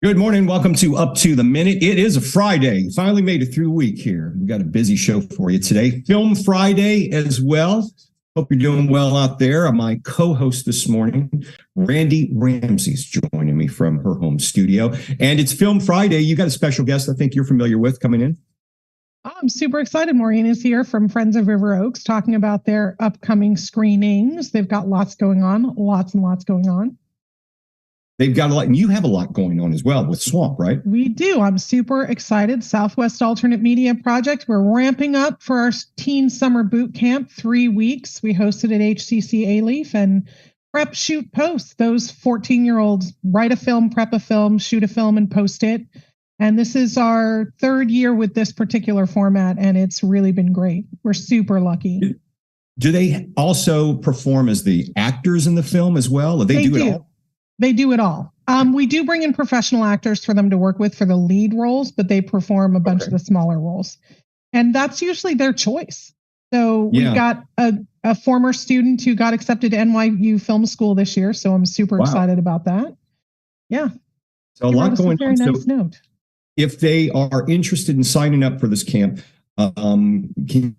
Good morning. Welcome to Up to the Minute. It is a Friday. Finally made it through the week here. We've got a busy show for you today. Film Friday as well. Hope you're doing well out there. My co-host this morning, Randy Ramsey's joining me from her home studio. And it's Film Friday. You got a special guest I think you're familiar with coming in. I'm super excited. Maureen is here from Friends of River Oaks talking about their upcoming screenings. They've got lots going on, lots and lots going on. They've got a lot, and you have a lot going on as well with Swamp, right? We do. I'm super excited. Southwest Alternate Media Project. We're ramping up for our teen summer boot camp, 3 weeks. We hosted at HCC A-Leaf and prep, shoot, post. Those 14-year-olds write a film, prep a film, shoot a film, and post it. And this is our third year with this particular format, and it's really been great. We're super lucky. Do they also perform as the actors in the film as well? Or they do it all? They do it all. We do bring in professional actors for them to work with for the lead roles, but they perform a bunch of the smaller roles. And that's usually their choice. So we've got a former student who got accepted to NYU Film School this year. So I'm super excited about that. Yeah. So a lot going on. Nice note. If they are interested in signing up for this camp, can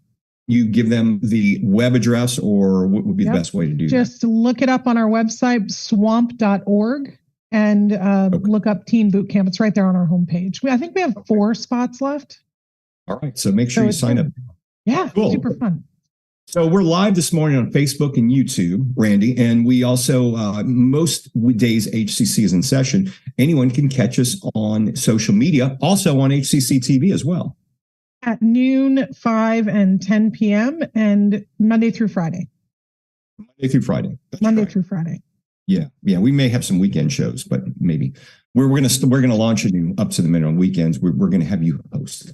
you give them the web address, or what would be the best way to do that? Just look it up on our website, swamp.org, and look up Teen Boot Camp. It's right there on our homepage. I think we have 4 spots left. All right. So make sure you sign up. Yeah, cool. Super fun. So we're live this morning on Facebook and YouTube, Randy, and we also, most days HCC is in session. Anyone can catch us on social media, also on HCCTV as well. At noon, 5 and 10 p.m. and Monday through Friday. Monday through Friday. Monday through Friday. Yeah. We may have some weekend shows, but maybe we're gonna launch a new Up to the Minute on weekends. We're gonna have you host.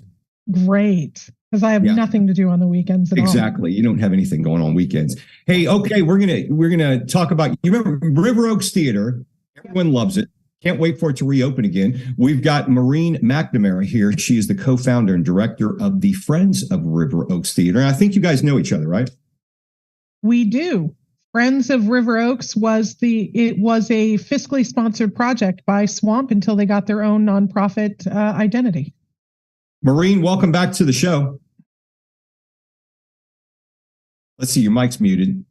Great, because I have nothing to do on the weekends at all. Exactly. You don't have anything going on weekends. Hey, okay, we're gonna talk about. You remember River Oaks Theater? Everyone loves it. Can't wait for it to reopen again. We've got Maureen McNamara here. She is the co-founder and director of the Friends of River Oaks Theater. And I think you guys know each other, right? We do. Friends of River Oaks was a fiscally sponsored project by Swamp until they got their own nonprofit identity. Maureen, welcome back to the show. Let's see, your mic's muted.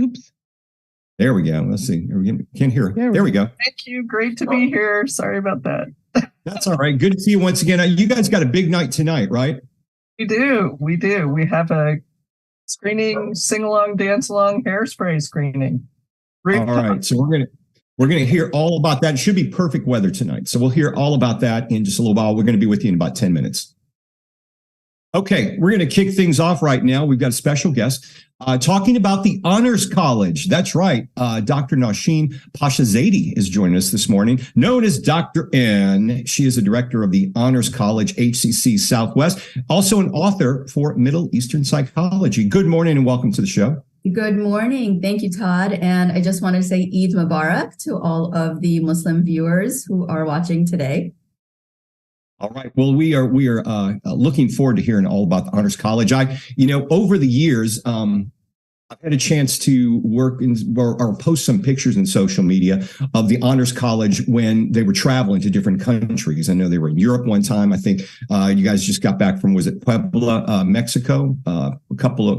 Oops. There we go. Let's see. Can't hear. There we go. Thank you. Great to be here. Sorry about that. That's all right. Good to see you once again. You guys got a big night tonight, right? We do. We have a screening, sing-along, dance-along, Hairspray screening. All right. So we're gonna hear all about that. It should be perfect weather tonight. So we'll hear all about that in just a little while. We're going to be with you in about 10 minutes. Okay, we're going to kick things off right now. We've got a special guest talking about the Honors College. That's right. Dr. Nausheen Pasha-Zaidi is joining us this morning, known as Dr. N. She is the director of the Honors College, HCC Southwest, also an author for Middle Eastern Psychology. Good morning and welcome to the show. Good morning. Thank you, Todd. And I just want to say Eid Mubarak to all of the Muslim viewers who are watching today. All right. Well, we are looking forward to hearing all about the Honors College. Over the years, I've had a chance to work or post some pictures in social media of the Honors College when they were traveling to different countries. I know they were in Europe one time. I think you guys just got back from, was it Puebla, Mexico,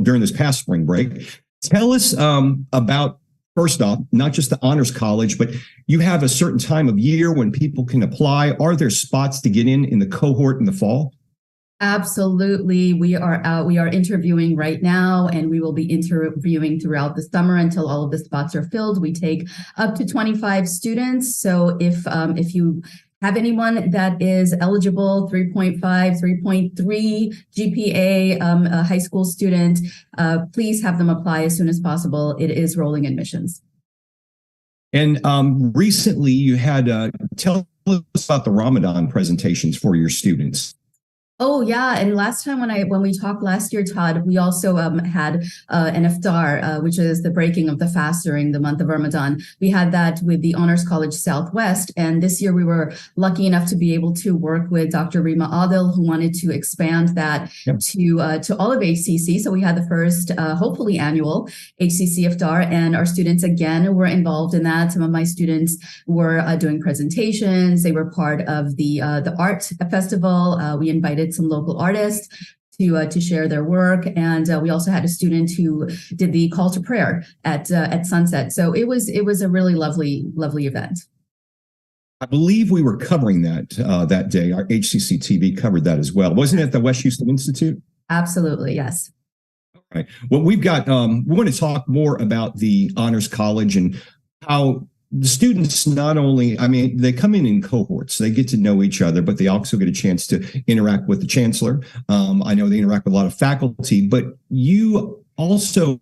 during this past spring break. Tell us about, first off, not just the Honors College, but you have a certain time of year when people can apply. Are there spots to get in the cohort in the fall? Absolutely. We are interviewing right now, and we will be interviewing throughout the summer until all of the spots are filled. We take up to 25 students. So if you have anyone that is eligible, 3.5, 3.3 GPA, a high school student, please have them apply as soon as possible. It is rolling admissions. And recently you had, tell us about the Ramadan presentations for your students. Oh yeah, and last time when we talked last year, Todd, we also had an iftar, which is the breaking of the fast during the month of Ramadan. We had that with the Honors College Southwest, and this year we were lucky enough to be able to work with Dr. Rima Adil, who wanted to expand that to all of HCC. So we had the first, hopefully annual HCC iftar, and our students again were involved in that. Some of my students were doing presentations. They were part of the art festival. We invited some local artists to share their work, and we also had a student who did the call to prayer at sunset. So it was a really lovely event. I believe we were covering that that day. Our HCCTV covered that as well. Wasn't it at the West Houston Institute? Absolutely, yes. All right. Well, we've got. We want to talk more about the Honors College and how the students not only, I mean, they come in cohorts, they get to know each other, but they also get a chance to interact with the chancellor. I know they interact with a lot of faculty, but you also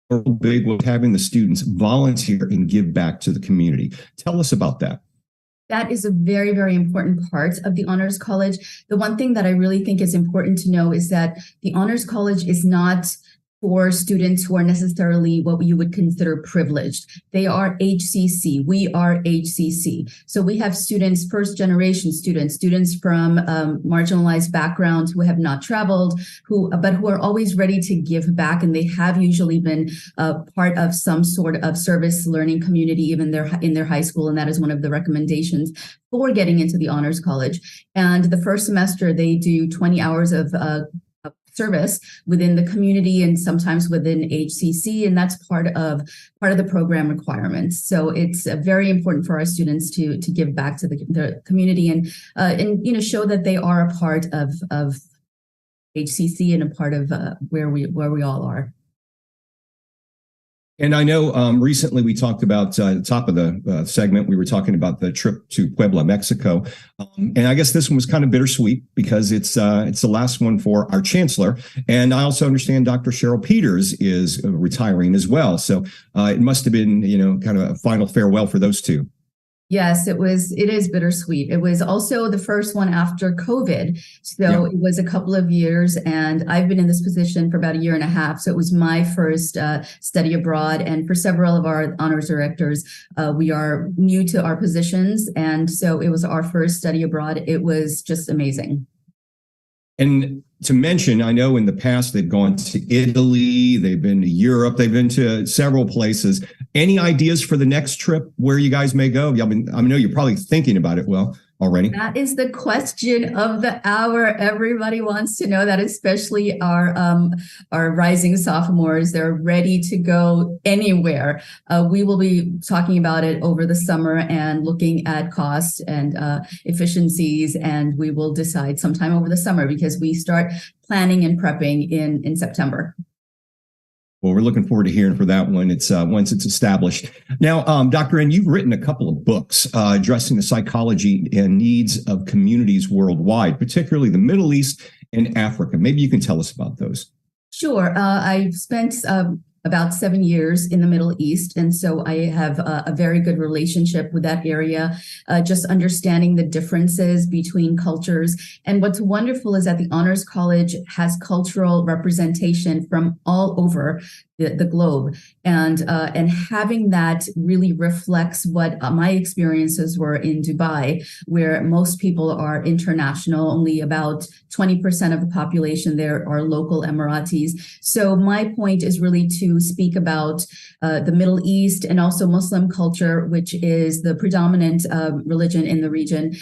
are big with having the students volunteer and give back to the community. Tell us about that. That is a very, very important part of the Honors College. The one thing that I really think is important to know is that the Honors College is not for students who are necessarily what you would consider privileged. They are HCC. We are HCC. So we have students, first generation students from marginalized backgrounds who have not traveled, but who are always ready to give back. And they have usually been part of some sort of service learning community, even in their high school. And that is one of the recommendations for getting into the Honors College. And the first semester, they do 20 hours of service within the community and sometimes within HCC, and that's part of the program requirements. So it's very important for our students to give back to the community and show that they are a part of HCC and a part of where we all are. And I know recently we talked about at the top of the segment, we were talking about the trip to Puebla, Mexico. And I guess this one was kind of bittersweet because it's the last one for our chancellor. And I also understand Dr. Cheryl Peters is retiring as well. So it must have been, kind of a final farewell for those two. Yes, it is bittersweet. It was also the first one after COVID. So It was a couple of years, and I've been in this position for about a year and a half. So it was my first study abroad. And for several of our honors directors, we are new to our positions. And so it was our first study abroad. It was just amazing. And to mention, I know in the past they've gone to Italy, they've been to Europe, they've been to several places. Any ideas for the next trip where you guys may go? I know you're probably thinking about it already. That is the question of the hour. Everybody wants to know that, especially our rising sophomores. They're ready to go anywhere. We will be talking about it over the summer and looking at costs and efficiencies, and we will decide sometime over the summer because we start planning and prepping in September. Well, we're looking forward to hearing for that one. It's once it's established. Now, Dr. N, you've written a couple of books addressing the psychology and needs of communities worldwide, particularly the Middle East and Africa. Maybe you can tell us about those. Sure. I've spent about 7 years in the Middle East. And so I have a very good relationship with that area, just understanding the differences between cultures. And what's wonderful is that the Honors College has cultural representation from all over the globe. And having that really reflects what my experiences were in Dubai, where most people are international. Only about 20% of the population there are local Emiratis. So my point is really to speak about the Middle East and also Muslim culture, which is the predominant religion in the region,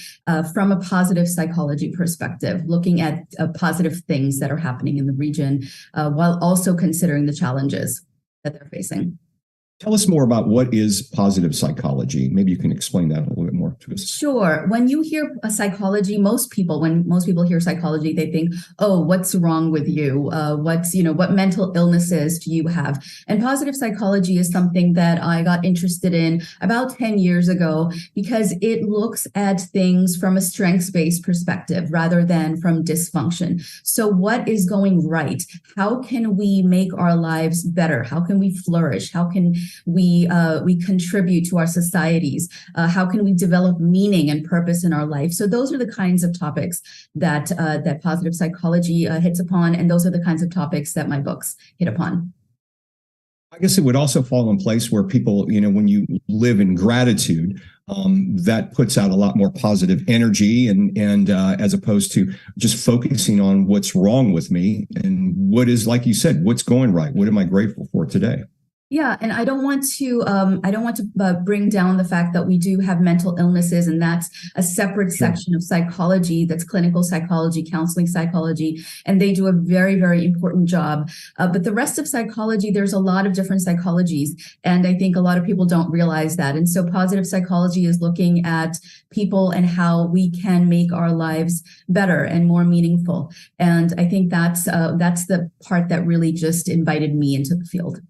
from a positive psychology perspective, looking at positive things that are happening in the region, while also considering the challenges that they're facing. Tell us more about what is positive psychology. Maybe you can explain that a little bit more to us. Sure. When you hear psychology, when most people hear psychology, they think, oh, what's wrong with you? What mental illnesses do you have? And positive psychology is something that I got interested in about 10 years ago because it looks at things from a strengths-based perspective rather than from dysfunction. So what is going right? How can we make our lives better? How can we flourish? How can we contribute to our societies? How can we develop meaning and purpose in our life? So those are the kinds of topics that that positive psychology hits upon, and those are the kinds of topics that my books hit upon. I guess it would also fall in place where people, when you live in gratitude, that puts out a lot more positive energy, and as opposed to just focusing on what's wrong with me and what is, like you said, what's going right. What am I grateful for today? Yeah, and I don't want to bring down the fact that we do have mental illnesses, and that's a separate section of psychology. That's clinical psychology, counseling psychology, and they do a very, very important job. But the rest of psychology, there's a lot of different psychologies, and I think a lot of people don't realize that. And so, positive psychology is looking at people and how we can make our lives better and more meaningful. And I think that's the part that really just invited me into the field.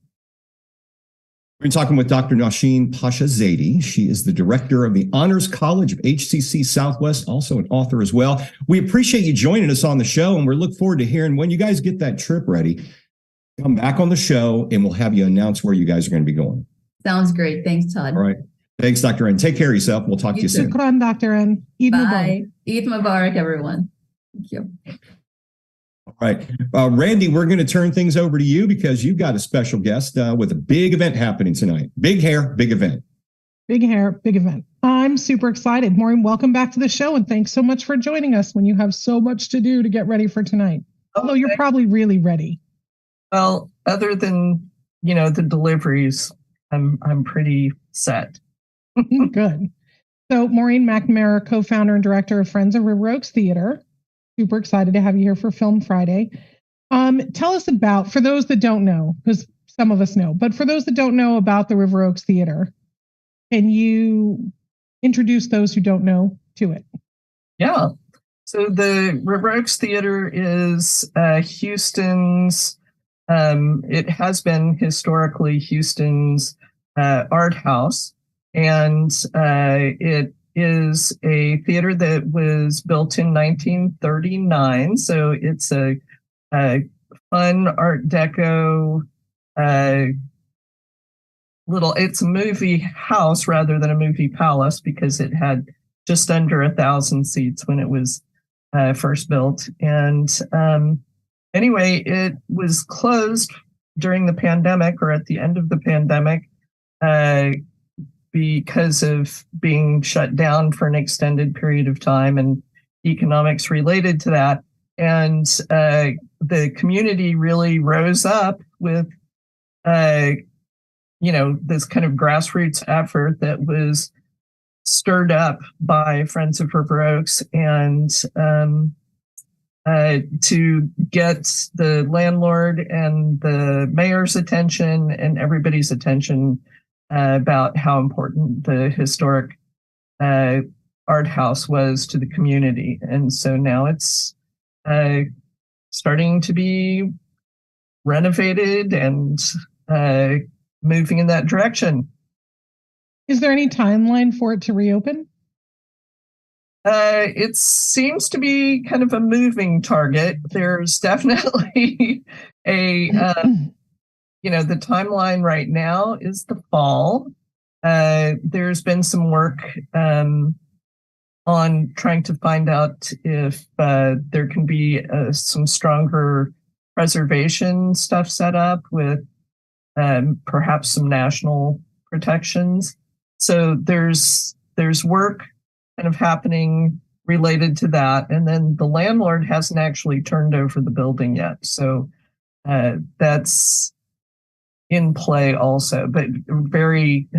We're talking with Dr. Nausheen Pasha-Zaidi. She is the director of the Honors College of HCC Southwest, also an author as well. We appreciate you joining us on the show, and we look forward to hearing when you guys get that trip ready. Come back on the show, and we'll have you announce where you guys are going to be going. Sounds great. Thanks, Todd. All right. Thanks, Dr. N. Take care of yourself. We'll talk to you soon. Shukran, Dr. N. Eid Bye. Eid Mubarak, everyone. Thank you. All right. Randy, we're going to turn things over to you because you've got a special guest with a big event happening tonight. Big hair, big event. Big hair, big event. I'm super excited. Maureen, welcome back to the show, and thanks so much for joining us when you have so much to do to get ready for tonight. Although you're probably really ready. Well, other than, the deliveries, I'm pretty set. Good. So Maureen McNamara, co-founder and director of Friends of River Oaks Theater. Super excited to have you here for Film Friday. Tell us about, for those that don't know, because some of us know, but for those that don't know about the River Oaks Theater, can you introduce those who don't know to it? Yeah. So the River Oaks Theater is Houston's, it has been historically Houston's art house, and it is a theater that was built in 1939. So it's a fun Art Deco it's a movie house rather than a movie palace, because it had just under 1,000 seats when it was first built. And anyway, it was closed during the pandemic, or at the end of the pandemic, because of being shut down for an extended period of time and economics related to that. And the community really rose up with, this kind of grassroots effort that was stirred up by Friends of River Oaks, and to get the landlord and the mayor's attention and everybody's attention about how important the historic art house was to the community. And so now it's starting to be renovated and moving in that direction. Is there any timeline for it to reopen? It seems to be kind of a moving target. There's definitely the timeline right now is the fall. There's been some work on trying to find out if there can be some stronger preservation stuff set up with perhaps some national protections. So there's work kind of happening related to that. And then the landlord hasn't actually turned over the building yet. So that's in play also, but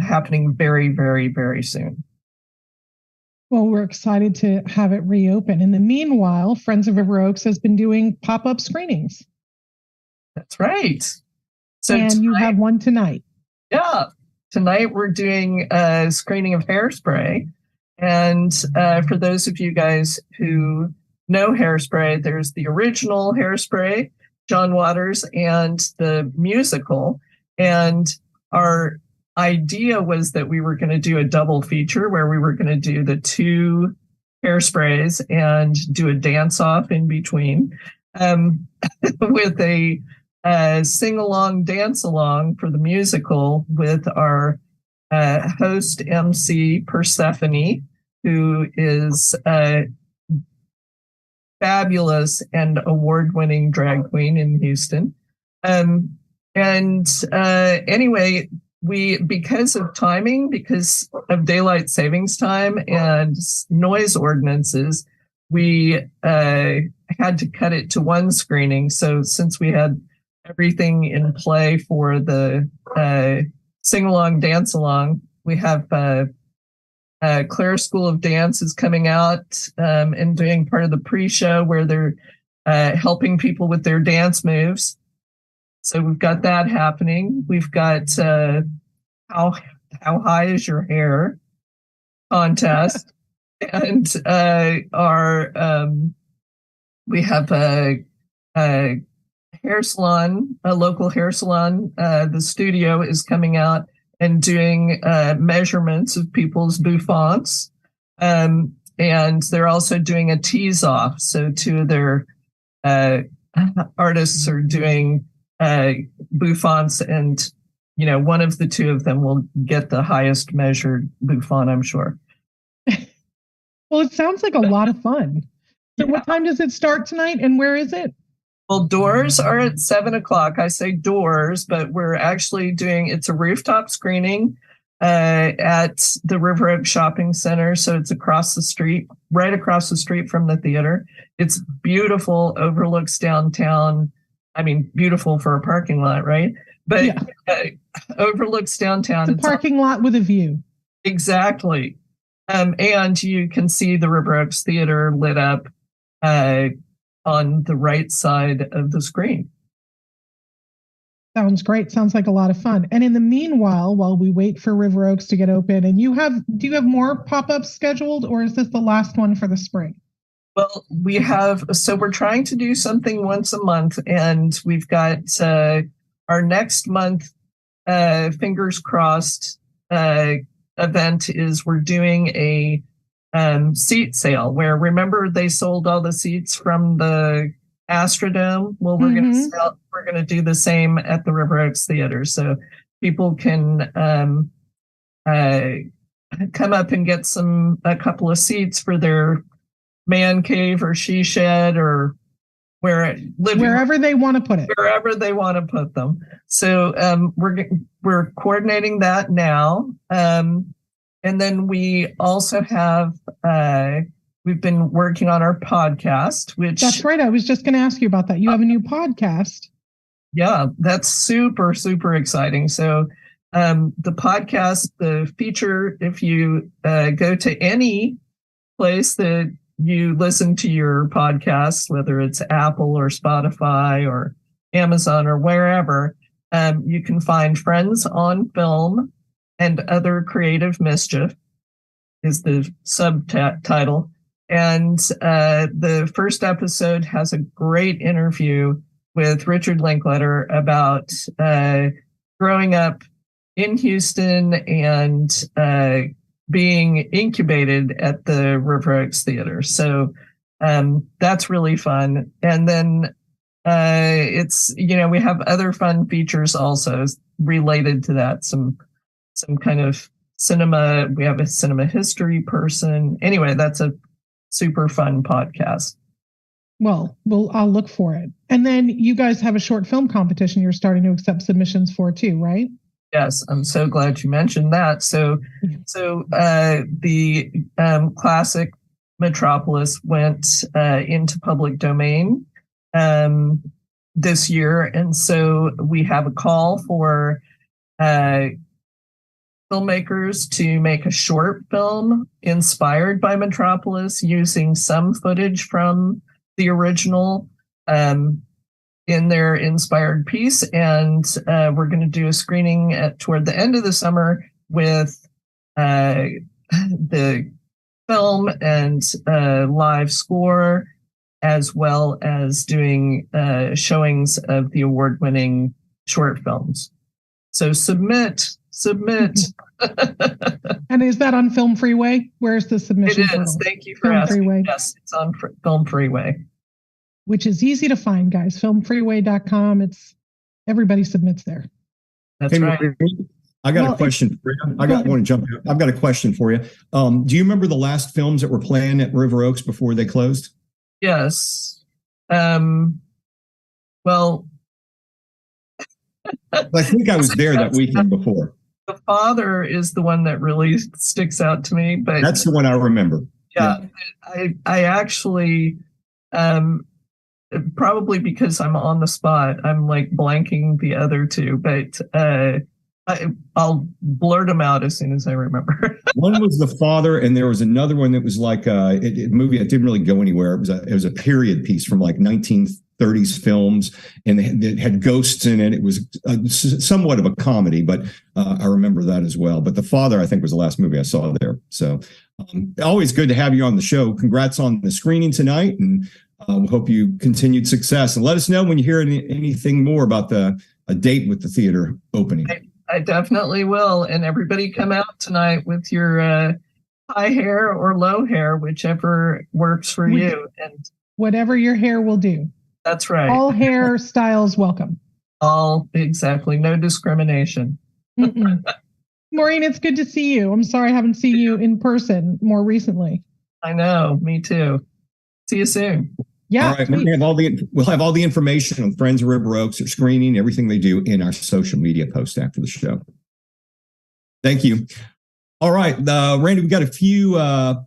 happening very, very, very soon. Well, we're excited to have it reopen. In the meanwhile, Friends of River Oaks has been doing pop-up screenings. That's right. So you have one tonight. Yeah. Tonight we're doing a screening of Hairspray. And for those of you guys who know Hairspray, there's the original Hairspray, John Waters, and the musical. And our idea was that we were going to do a double feature where we were going to do the two Hairsprays and do a dance off in between with a sing along, dance along for the musical with our host MC Persephone, who is a fabulous and award-winning drag queen in Houston. Anyway, because of timing, because of daylight savings time and noise ordinances, we had to cut it to one screening. So since we had everything in play for the sing-along, dance-along, we have Claire School of Dance is coming out and doing part of the pre-show where they're helping people with their dance moves. So we've got that happening. We've got how high is your hair contest, and we have a hair salon, a local hair salon. The studio is coming out and doing measurements of people's bouffants, and they're also doing a tease off. So two of their artists are doing bouffants, and one of the two of them will get the highest measured bouffant, I'm sure. Well, it sounds like a lot of fun. So what time does it start tonight, and where is it? Well, doors are at 7:00. I say doors, but we're actually it's a rooftop screening at the River Oak Shopping Center. So it's across the street, right across the street from the theater. It's beautiful, overlooks downtown. I mean, beautiful for a parking lot, right? But overlooks downtown. It's a parking lot with a view. Exactly. And you can see the River Oaks Theater lit up on the right side of the screen. Sounds great. Sounds like a lot of fun. And in the meanwhile, while we wait for River Oaks to get open, and do you have more pop-ups scheduled, or is this the last one for the spring? Well, we're trying to do something once a month, and we've got our next month, fingers crossed, event is we're doing a seat sale where, remember, they sold all the seats from the Astrodome. Well, we're going to do the same at the River Oaks Theater, so people can come up and get a couple of seats for their man cave or she shed or wherever they want to put it. Wherever they want to put them. So we're coordinating that now. And then we also have, we've been working on our podcast, which... That's right. I was just going to ask you about that. You have a new podcast. Yeah, that's super, super exciting. So the podcast, the feature, if you go to any place that you listen to your podcast, whether it's Apple or Spotify or Amazon or wherever, you can find Friends on Film and Other Creative Mischief is the subtitle. And the first episode has a great interview with Richard Linkletter about growing up in Houston and being incubated at the River Oaks Theater. So that's really fun. And then we have other fun features also related to that. Some kind of cinema. We have a cinema history person. Anyway, that's a super fun podcast. Well, I'll look for it. And then you guys have a short film competition you're starting to accept submissions for too, right? Yes, I'm so glad you mentioned that. So the classic Metropolis went into public domain this year, and so we have a call for filmmakers to make a short film inspired by Metropolis using some footage from the original in their inspired piece. And we're going to do a screening toward the end of the summer with the film and live score, as well as doing showings of the award-winning short films. So submit. And is that on Film Freeway? Where's the submission? It is. Portal? Thank you for Film asking. Freeway. Yes, it's on Film Freeway. Which is easy to find, guys. Filmfreeway.com. It's Everybody submits there. That's Hey, right. Maureen, I got a question for you. Want to jump in. I've got a question for you. Do you remember the last films that were playing at River Oaks before they closed? Yes. Well, I think I was there that weekend before. The Father is the one that really sticks out to me, but that's the one I remember. Yeah. I actually, probably because I'm on the spot, I'm like blanking the other two, but I'll blurt them out as soon as I remember. One was The Father, and there was another one that was like a movie that didn't really go anywhere. It was a period piece from like 1930s films, and it had ghosts in it. It was somewhat of a comedy, but I remember that as well. But The Father, I think, was the last movie I saw there. So always good to have you on the show. Congrats on the screening tonight, and we hope you continued success. And let us know when you hear anything more about a date with the theater opening. I definitely will. And everybody come out tonight with your high hair or low hair, whichever works for you. And whatever your hair will do. That's right. All hair styles welcome. Exactly. No discrimination. Maureen, it's good to see you. I'm sorry I haven't seen you in person more recently. I know. Me too. See you soon. Yeah. All right. We'll have all the information on Friends of River Oaks, their screening, everything they do in our social media post after the show. Thank you. All right. Randy, we got a few.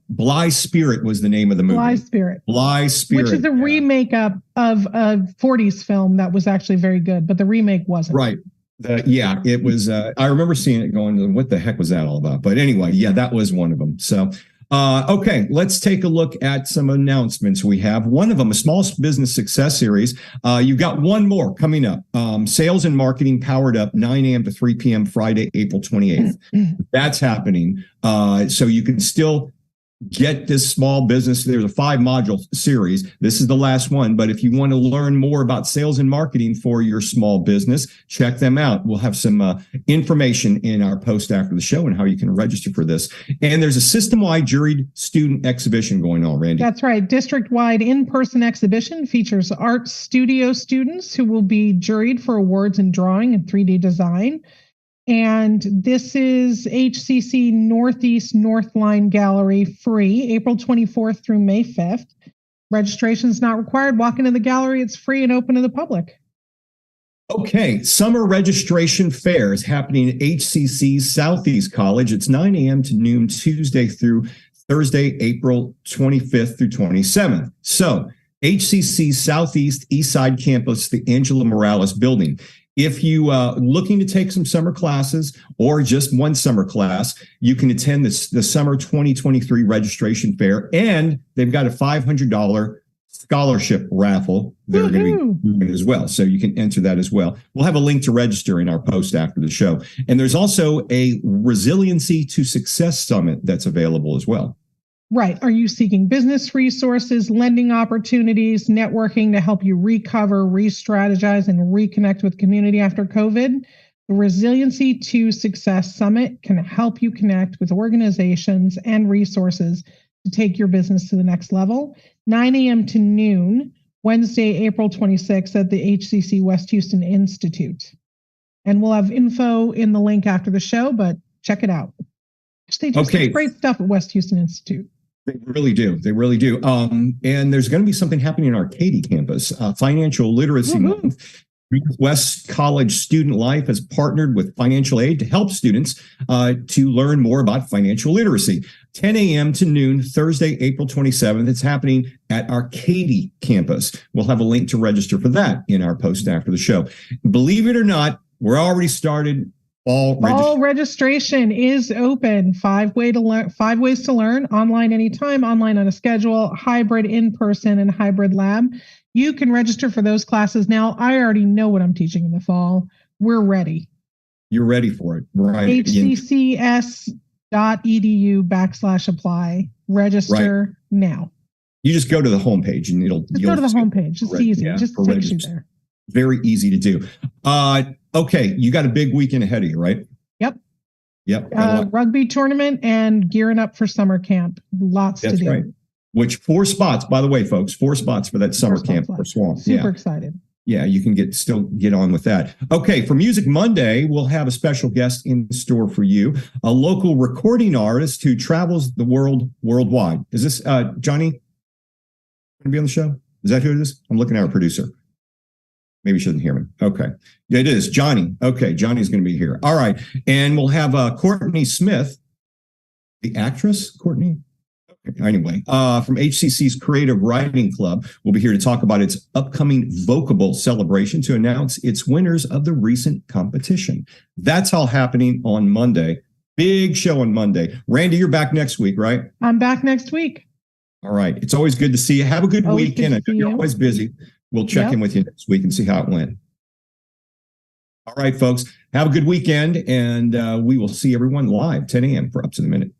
Bly Spirit was the name of the movie. Bly Spirit. Which is a remake of a 40s film that was actually very good, but the remake wasn't. Right. It was. I remember seeing it going, what the heck was that all about? But anyway, that was one of them. So, okay, let's take a look at some announcements we have. One of them, a small business success series. You've got one more coming up. Sales and marketing powered up 9 a.m. to 3 p.m. Friday, April 28th. That's happening. So you can still get this small business. There's a 5-module series. This is the last one. But if you want to learn more about sales and marketing for your small business, check them out. We'll have some information in our post after the show and how you can register for this. And there's a system-wide juried student exhibition going on, Randy. That's right. District-wide in-person exhibition features art studio students who will be juried for awards in drawing and 3D design. And this is HCC Northeast Northline Gallery, free, April 24th through May 5th. Registration is not required. Walk into the gallery. It's free and open to the public. Okay, summer registration fair is happening at HCC Southeast College. It's 9 a.m. to noon, Tuesday through Thursday, April 25th through 27th. So, HCC Southeast Eastside Campus, the Angela Morales Building. If you looking to take some summer classes or just one summer class, you can attend the summer 2023 registration fair, and they've got a $500 scholarship raffle they're going to be doing as well. So you can enter that as well. We'll have a link to register in our post after the show. And there's also a Resiliency to Success Summit that's available as well. Right. Are you seeking business resources, lending opportunities, networking to help you recover, re-strategize, and reconnect with community after COVID? The Resiliency to Success Summit can help you connect with organizations and resources to take your business to the next level. 9 a.m. to noon, Wednesday, April 26th at the HCC West Houston Institute. And we'll have info in the link after the show, but check it out. They do some great stuff at West Houston Institute. They really do. They really do. And there's going to be something happening in our Katy campus, Financial Literacy Month. West College Student Life has partnered with financial aid to help students to learn more about financial literacy. 10 a.m. to noon, Thursday, April 27th. It's happening at our Katy campus. We'll have a link to register for that in our post after the show. Believe it or not, we're already started. All registration is open. 5 ways to learn, online anytime, online on a schedule, hybrid in-person, and hybrid lab. You can register for those classes now. I already know what I'm teaching in the fall. We're ready. You're ready for it, right? hccs.edu/apply. Register now. You just go to the homepage and you'll go to the homepage. It's easy. It just takes you there. Very easy to do. Okay, you got a big weekend ahead of you, right? Yep. Rugby tournament and gearing up for summer camp. Lots to do. That's right. Which 4 spots, by the way, folks, 4 spots for that summer camp for Swamp. Super excited. Yeah, you can still get on with that. Okay, for Music Monday, we'll have a special guest in store for you, a local recording artist who travels the world worldwide. Is this Johnny going to be on the show? Is that who it is? I'm looking at our producer. Maybe she doesn't hear me. Okay. Yeah, it is. Johnny. Okay, Johnny's going to be here. All right. And we'll have Courtney Smith, the actress, Courtney? Anyway, from HCC's Creative Writing Club, we'll be here to talk about its upcoming Vocable celebration to announce its winners of the recent competition. That's all happening on Monday. Big show on Monday. Randy, you're back next week, right? I'm back next week. All right. It's always good to see you. Have a good weekend. I know you're always busy. We'll check in with you next week and see how it went. All right, folks. Have a good weekend, and we will see everyone live 10 a.m. for Up to the Minute.